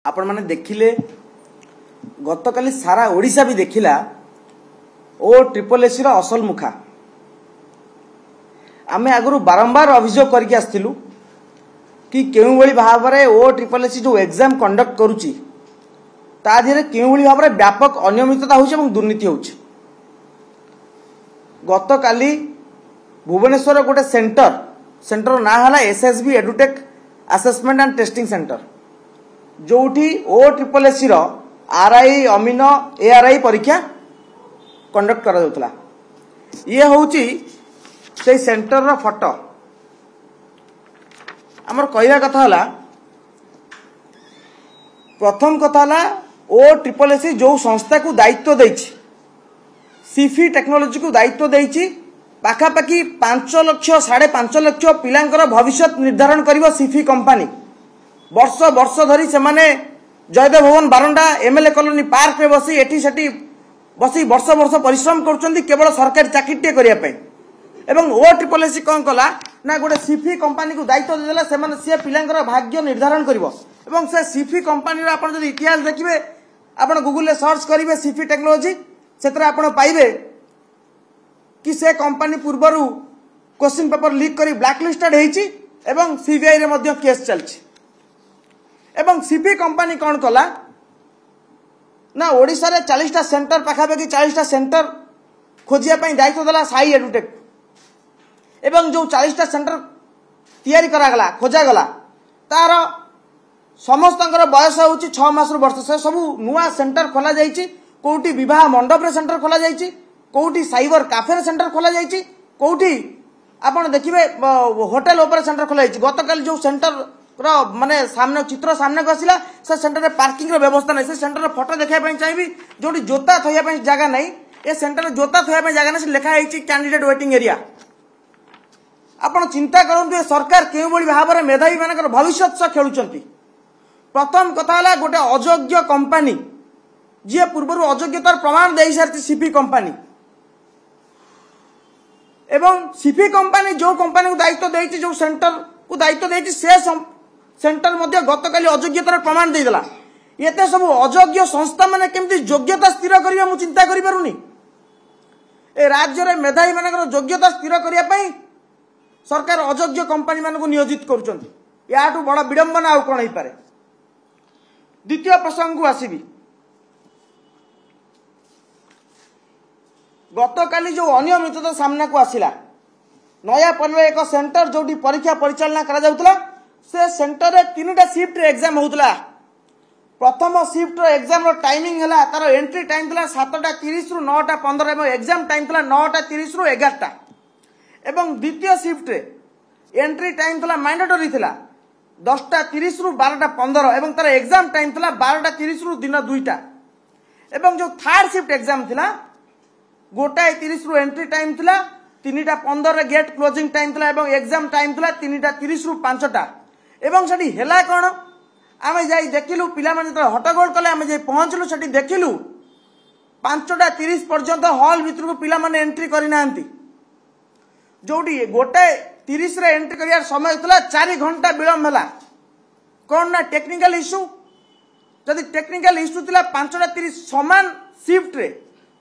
आपण माने देखिले गतकाली सारा ओडिशा भी देखिला ओ ट्रिपल एसी रो असल मुखा। आमे आगु बारंबार अभियोग करके आस्थिलु कि केउ भली भाव रे ओ ट्रिपल एसी जो एग्जाम कंडक्ट करूची ता धीरे केउ भली भाव रे व्यापक अनियमितता होउछ एवं दुर्नीति होउछ। गतकाली भुवनेश्वर गोटे सेंटर ना हला SSB edutech assessment and testing centre जोठी ओ ट्रिपल एसी रो आरआई अमीनो एआरआई परीक्षा कंडक्ट करा जाउतला। ये होउची से सेंटर रो फोटो। हमर कहया कथा हला प्रथम कथा हला ओ ट्रिपल एसी जो संस्था को दायित्व देछि सीफी टेक्नोलॉजी को दायित्व देछि पाखापाखि 5 लाख 5.5 लाख पिलांकर भविष्य निर्धारण करिवो सीफी कंपनी। वर्ष वर्ष धरी से माने जयदेव भवन बारंडा एमएलए कॉलोनी पार्क में बसी एटी सेटी बसी वर्ष वर्ष परिश्रम करुचंदी केवल सरकारी चाकरीटे करिया पई। एवं ओ ट्रिपल एसी कौन कला ना गोटे सीफी कंपनी को दायित्व देला से माने से पिलांकर भाग्य निर्धारण करिवो। एवं से सीफी कंपनी रो आपण जदि इतिहास देखिबे आपण गूगल ले सर्च करिवे सीफी टेक्नोलॉजी सेतरा आपण पाइबे कि से कंपनी पूर्वरु क्वेश्चन पेपर लीक करी ब्लैकलिस्टेड हेची एवं सीबीआई रे मध्य केस चलछि। एवं सीपी कंपनी कौन कला ना ओडिशा रे 40टा सेंटर पाखापाखि 40टा सेंटर खोजिया पई दायित्व देला साई एडुटेक। एवं जो 40टा सेंटर तैयारी करा गला खोजा गला तार समस्तंकर बयस होउची 6 मास रु वर्ष से सब नुआ सेंटर खोला जाईची। कोउटी विवाह मंडप रे सेंटर खोला जाईची, कोउटी साइबर कैफे रे सेंटर खोला जाईची, कोउटी आपण देखिबे होटल ऊपर सेंटर खोला जाईची। गतकाल जो सेंटर रो माने सामने चित्र सामने को आसिला से सेंटर रे पार्किंग रो व्यवस्था नै। से सेंटर रे फोटो देखै पई चाहिबी जोटी जोता थया पई जगह नै। ए सेंटर रे जोता थया पई जगह नै से लिखा हैची कैंडिडेट वेटिंग एरिया। आपण चिंता करंतु ए सरकार केउ बळी भाव रे मेधावी मानकर भविष्य से खेलुचंती। प्रथम कथा हला गोटे अयोग्य कंपनी जे पूर्वरु अयोग्यतार प्रमाण देई सारती सीपी कंपनी एवं सीपी कंपनी जो कंपनी को दायित्व देइछि जो सेंटर को दायित्व देइछि से सेंटर मध्य गतकाली अयोग्यतार प्रमाण देइदला। एते सब अयोग्य संस्था माने केमती योग्यता स्थिर करिया मु चिंता करि पारुनी। ए राज्य रे मेधावी मानकर योग्यता स्थिर करिया पई सरकार अयोग्य कंपनी मान को नियोजित करूचंती। याटू बड़ा विडंबना आ कोन होई पारे। द्वितीय प्रसंग को आसीबी गतकाली जो अनियमितता सामना को आसिला नयापल्ली एक सेंटर जोटी परीक्षा परिचालना करा जाउतला से सेंटर रे 3टा शिफ्ट रे एग्जाम होउतला। प्रथम शिफ्ट रो एग्जाम रो टाइमिंग हला तार एंट्री टाइम थला 7:30 रु 9:15 एवं एग्जाम टाइम थला 9:30 रु 11टा। एवं द्वितीय शिफ्ट रे एंट्री टाइम थला मैंडेटरी थला 10:30 रु 12:15 एवं तार एग्जाम टाइम थला 12:30 रु दिन 2टा। एवं जो थर्ड शिफ्ट एग्जाम थला 1:30 रु एंट्री टाइम थला 3:15 रे गेट क्लोजिंग टाइम थला एवं एग्जाम टाइम थला 3:30 रु 5टा। एवं सेठी हेला कोन आमे जाई देखिलु पिला माने तो हटगोल कले आमे जाई पहुंचलु सेठी देखिलु 5:30 पर्यंत हॉल भीतर को पिला माने एंट्री करि नांती। जोडी 1:30 रे एंट्री करियार समय थला 4 घंटा विलंब हला कोन ना टेक्निकल इशू। जदि टेक्निकल इशू थला 5:30 समान शिफ्ट रे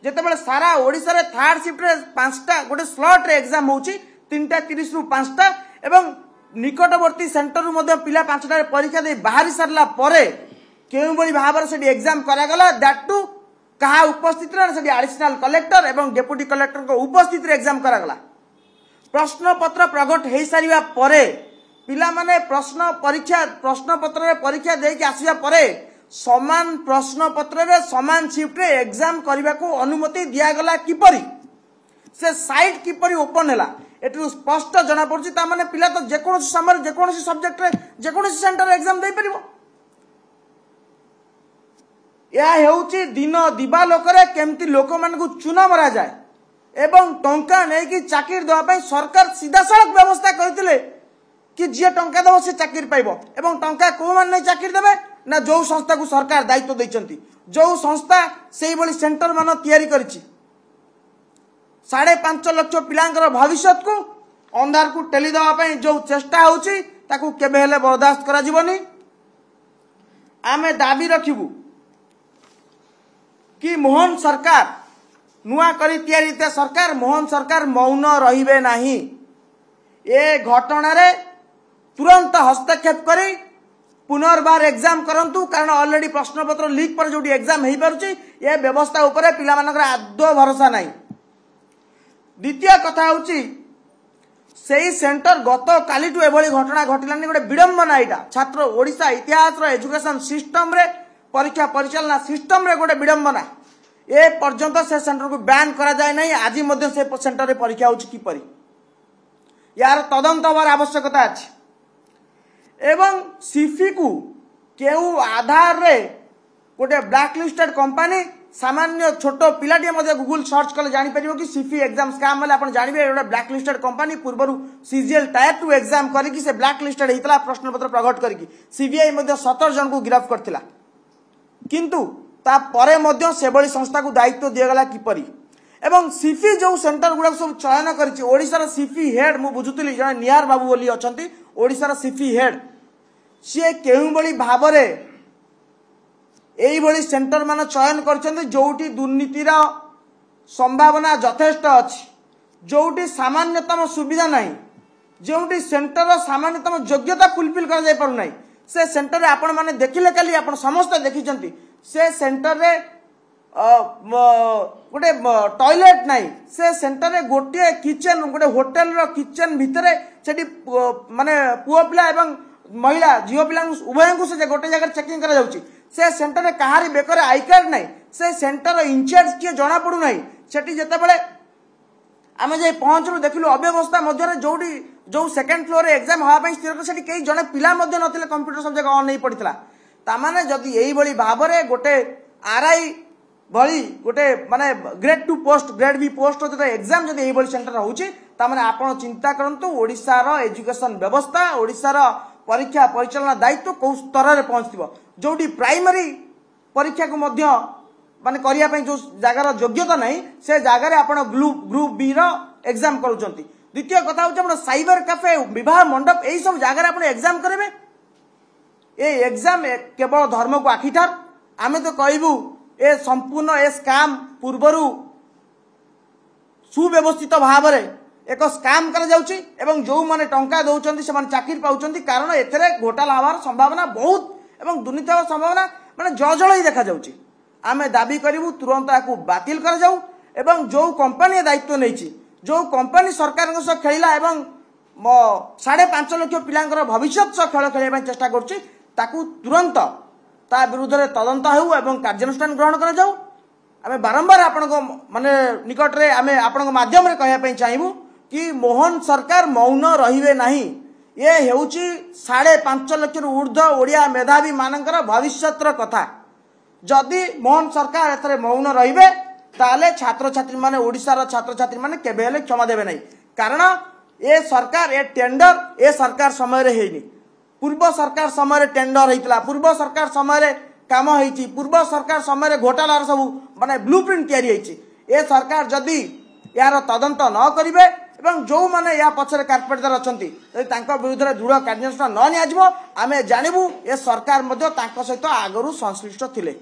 जेते बेले सारा ओडिसा रे थर्ड शिफ्ट रे 5टा गोटे स्लॉट रे एग्जाम होउची 3:30 रु 5टा एवं निकटवर्ती सेंटर रु मध्ये पिला 5टा रे परीक्षा दे बाहरी सरला परे केउ बळी भाबर सेडी एग्जाम करा गला दैट टू कहा उपस्थित रे सेडी एडिशनल कलेक्टर एवं डेप्यूटी कलेक्टर को उपस्थित रे एग्जाम करा गला। प्रश्न पत्र प्रकट हेई सारिया परे पिला माने प्रश्न पत्र रे परीक्षा दे के आसिया परे समान प्रश्न पत्र रे समान शिफ्ट रे एग्जाम करबा को अनुमति दिया गला किपरि से साइट किपरि ओपन हैला एटू स्पष्ट जना पड़छि। ता माने पिला तो जेकोसी समय जेकोसी सब्जेक्ट रे जेकोसी सेंटर रे एग्जाम दे परिबो। या हेउछि दिन दिबा लोकरे केमती लोक मान को चुना मरा जाए एवं टंका नै कि चाकरी दवा पई सरकार सीधा सड़क व्यवस्था करथिले कि जे टंका दबो से चाकरी पाइबो। एवं टंका को मान नै चाकरी देबे ना जो संस्था को सरकार दायित्व दैचंती जो संस्था सेही बळी सेंटर मान तयारी करछि 5.5 लाख पिलांकर भविष्य को अंधार को टेली दवा पई जो चेष्टा होउछि ताकू केबे हेले बर्दाश्त करा जिवनी। आमे दाबी रखिबु कि मोहन सरकार नुआ करी तैयारी सरकार मोहन सरकार मौन रहिबे नाही। ए घटना रे तुरंत हस्तक्षेप करी पुनर्बार एग्जाम करंतु, कारण ऑलरेडी प्रश्नपत्र लीक पर जो एग्जाम हो पारुची ये व्यवस्था उपरे पिला मानकर आदौ भरोसा नहीं। द्वितीय कथा होची सेही सेंटर गत कालीटू एभली घटना घटिलानी गोटे विडंबना। यहाँ छात्र ओडिशा इतिहास एजुकेशन सिस्टम रे परीक्षा परिचालना सिस्टम रे गोटे विडंबना। ए पर्यंत से सेंटर को बैन करा जाए नहीं। आज मध्य से सेंटर रे परीक्षा होची किपरि यार तदंत हबार आवश्यकता अछि एवं सिफी को केउ आधार रे गोटे ब्लैक लिस्टेड कंपनी सामान्य छोट पिलाटी मध्य गूगल सर्च कले जानि परिबो कि सिफी एग्जाम स्कैम वाले आपण जानिबे गोटे ब्लैक लिस्टेड कंपनी पूर्वरु सीजीएल टायर 2 एग्जाम करिकि से ब्लैक लिस्टेड हेतला प्रश्नपत्र प्रकट करिकि सीबीआई मध्य 17 जन को गिरफ्त करथिला। किंतु ता परे मध्य सेबळी संस्था को दायित्व दियगला किपरि एवं सिफी जो सेंटर गुडा सब चयन करिछि ओडिसा सिफी हेड मु बुझुतली जने निहार बाबू बोली अछंती ओडिसा सिफी हेड सी केउ बड़ी भावरे एई बड़ी सेंटर मान चयन करछन्ते जोटी दुर्नीतिर संभावना यथेष्ट अछि, जोटी सामान्यतम सुविधा नहीं, जोटी सेंटर सामान्यतम योग्यता फुलफिल कर जाय पारु नहीं। से सेंटर रे आपण माने देखिले काली आपण समस्त देखिचंती से सेंटर रे गोटे टॉयलेट नहीं, से सेंटर रे गोटे किचन गोटे होटल रो किचन भितरे सेठी माने पुओ पिला एवं महिला झील पिला उभय को से गोटे जगह चेकिंग करा जाउची। से सेंटर रे कहारी बेकर आई कार्ड नहीं, से सेंटर इंचार्ज किए जना पड़ू नहीं। सेठी जेतेबेले आमे जे पहुंचलु देखिलु अव्यवस्था मध्य जोडी जो सेकंड फ्लोर रे एग्जाम हवा पई स्थिर सेठी कई जने पिला मध्य नथिले कंप्यूटर सब जगह ऑन नहीं पड़ितला। ता माने जदी एई बली भाबरे गोटे आरआई भली गोटे माने grade 2 post grade B post होते एग्जाम जदी एई बली सेंटर होउची ता माने आपण चिंता करंतु ओडिसा रो एजुकेशन व्यवस्था ओडिसा रो परीक्षा परिचालना दायित्व कौ स्तर रे पहुंचतिबो जोडी प्राइमरी परीक्षा को मध्य माने करिया पई जो जगार योग्यता नहीं से जगार आपण ग्रुप बी रो एग्जाम करूचंती। द्वितीय कथा होचे आपण साइबर कैफे विवाह मंडप एई सब जगार आपण एग्जाम करबे। ए एग्जाम केवल धर्म को आखिठार आमे तो कहबू ए संपूर्ण ए स्कैम पूर्वरु सुव्यवस्थित भाव रे एक स्कैम कर जाउची एवं जो माने टंका दउचंती से माने चाकरी पाउचंती कारण एथरे घोटाला हवार संभावना बहुत एवं दुर्नीति हवार संभावना माने जजळ ही देखा जाउची। आमे दाबी करिवु तुरंत आकु बातिल कर जाऊ एवं जो कंपनी दायित्व नैची जो कंपनी सरकार सह खेला एवं 5.5 लाख पिलांकर भविष्य सह खेल खेलबा चेष्टा करछि ताकू तुरंत ता विरुद्ध रे तदंत हेउ एवं कार्यानुष्ठान ग्रहण कर जाऊ। आमे बारंबार आपण को माने निकट रे आमे आपण को माध्यम रे कहया पई चाहिबू कि मोहन सरकार मौन रहिबे नाही। ये हेउची 5.5 लाख ऊर्ध्व ओडिया मेधावी मानकर भविष्यतर कथा। जदि मोहन सरकार एथरे मौन रहिबे ताले छात्र छात्री माने ओडिसा रो छात्र छात्री माने केबे हेले क्षमा देबे नाही। कारण ए सरकार ए टेंडर ए सरकार समय रे हेइनी, पूर्व सरकार समय रे टेंडर हेइतला, पूर्व सरकार समय रे काम हेइची, पूर्व सरकार समय रे घोटालार सब माने ब्लूप्रिंट तयारी हेइची। ए सरकार जदि यार तदंत न करिवे एवं जो माने या पछरे कार्पेटदार अछंती तांका विरुद्ध रे दृढ़ कार्यानुष्ठान न नियाजबो आमे जानिबु ए सरकार मध्ये तांका सहित आगरु संश्लिष्ट थिले।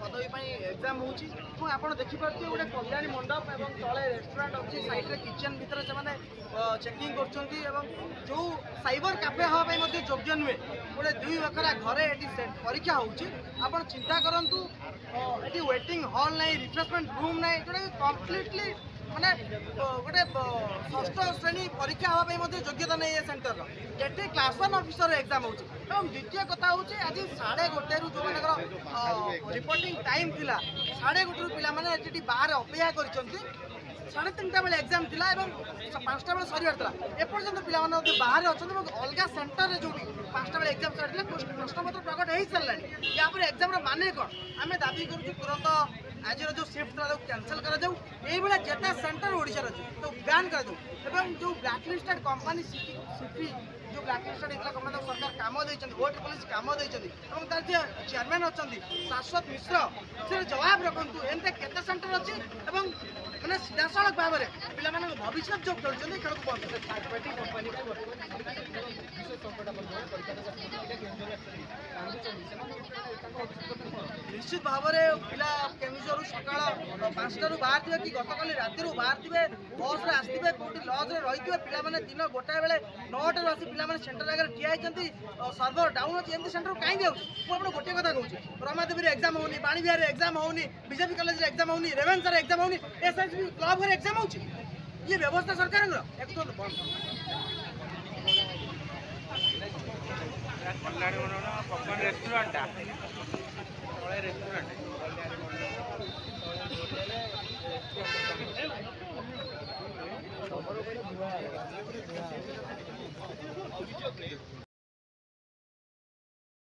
पदवी एग्जाम होपन देखिपे गोटे कल्याणी मंडप और तले रेस्टोरेंट अच्छी साइड किचन भितर से चेकिंग कर जो साइबर कैफे हाँपाई योग्य नुहे गोटे 2 एकरा घरे परीक्षा होपन चिंता करूँ ये वेटिंग हॉल ना रिफ्रेशमेंट रूम ना जोटा कम्प्लीटली माने गोटे 6ष्ठ श्रेणी परीक्षा हाँपाई योग्यता नहीं है सेंटर ये क्लास 1 ऑफिसर एग्जाम हो। द्वितीय कथा हूँ आज 1:30 जो मान रिपोर्टिंग टाइम थिला 1:30 पिला माने बाहर अपेक्षा कर 3:30 बेले एग्जाम थिला 5टा बेले सरियार था एपर्यंत पिला माने बाहर अच्छा अलग सेंटर जो 5टा बेले एग्जाम सर प्रश्नपत्र प्रकट हो सारा या एग्जाम माने कौन आम दाबी करूँ तुरंत आज जो शिफ्ट कैंसल कर जिते सेंटर ओडिशा तो बैन कर जो ब्लैक लिस्टेड कंपनी सिफी जो ब्लैक लिस्टेड होता गवर्नमेंट सरकार काम देइछन वोट पुलिस काम देइछन एवं तार जे चेयरमैन अछंती शाश्वत मिश्र से जवाब रखंतु एंते केते सेंटर अछि एवं माने सीधासलख भाव में पिला भविष्य जो खेलुछन खेल को बंद थर्ड पार्टी कंपनी को निश्चित भाव में पिला केन्दुझर सका 5टारू बाहर थे कि गतकाली राति बाहर थे बस आसवे कौटी लज रही पिला दिन गोटाए बेले 9टार आसी पिला सेंटर आगे ठिया होती सर्भर डाउन अच्छी एमती सेंटर कहीं जाऊँ मुझे गोटे कथा कहूँ रमादेवी एग्जाम होनी बाणी विहार एग्जाम होनी बीजेपी कॉलेज एग्जाम होनी रेवेन्सा एग्जाम होनी एसएसबी क्लब एग्जाम हो ये व्यवस्था सरकार रेस्टोरेंट